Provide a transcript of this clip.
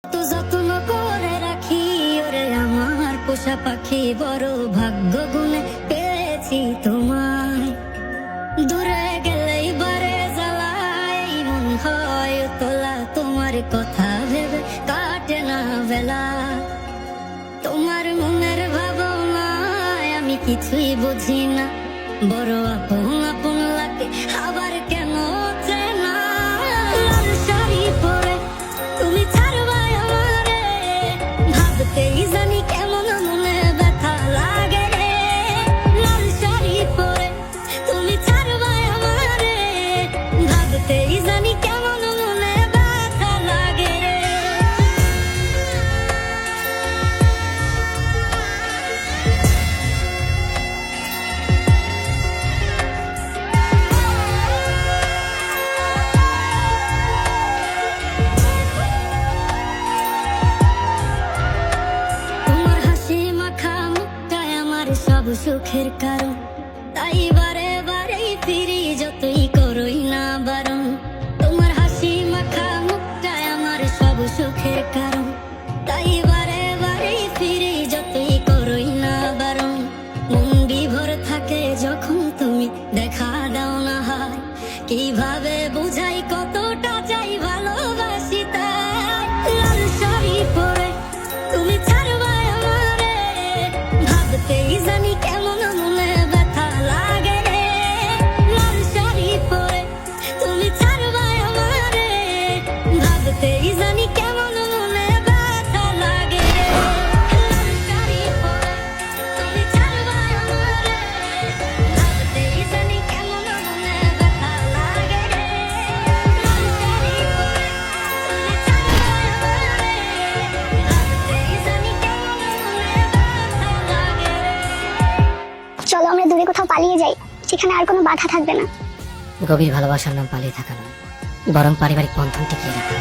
তো যত্ন করে রাখি ওরে আমার পোষা পাখি, বড় ভাগ্য গুণে পেয়েছি তোমায়। দূরে গেলেই বারে জ্বালায় মন হয় তোলা, তোমার কথা ভেবে কাটে না বেলা। তোমার মনের ভাবনায় আমি কিছুই বুঝি না, বড় আপন আপন লাগে আবার কেন চেনা। লাল শাড়ি পরে তুমি ছাড়বাই আমারে, ভাবতেই জানি কেমন মনে ব্যথা লাগে রে। লাল শাড়ি পরে তুমি ছাড়বাই আমারে, ভাবতেই জানি কেমন মনে ব্যথা লাগে রে। সব সুখের কারণ, তাই বারে বারে ফিরি যতই করই না বারণ। তোমার হাসি মাখা মুখটাই আমার সব সুখের কারণ, তাই বারে বারে ফিরি যতই করই না বারণ। মন বিভোর থাকে যখন তুমি দেখা দাও না হায়, কিভাবে বুঝাই কতটা চাই ভালোবাসি তাই। লাল শাড়ি পরে তুমি ছাড়বাই আমারে, ভাবতেই জানি কেমন মনে ব্যথা লাগে রে। লাল শাড়ি পরে তুমি ছাড়বাই আমারে, ভাবতেই জানি কেমন মনে ব্যথা লাগে রে। লাল শাড়ি পরে তুমি ছাড়বাই আমারে, ভাবতেই জানি কেমন মনে ব্যথা লাগে রে। লাল শাড়ি পরে তুমি ছাড়বাই আমারে, ভাবতেই জানি কেমন মনে ব্যথা লাগে রে। চলো আমরা দূরে কোথাও পালিয়ে যাই, সেখানে আর কোনো বাধা থাকবে না। গভীর ভালোবাসার নাম পালিয়ে থাকা নয়, বরং পারিবারিক বন্ধন টিকিয়ে রাখা।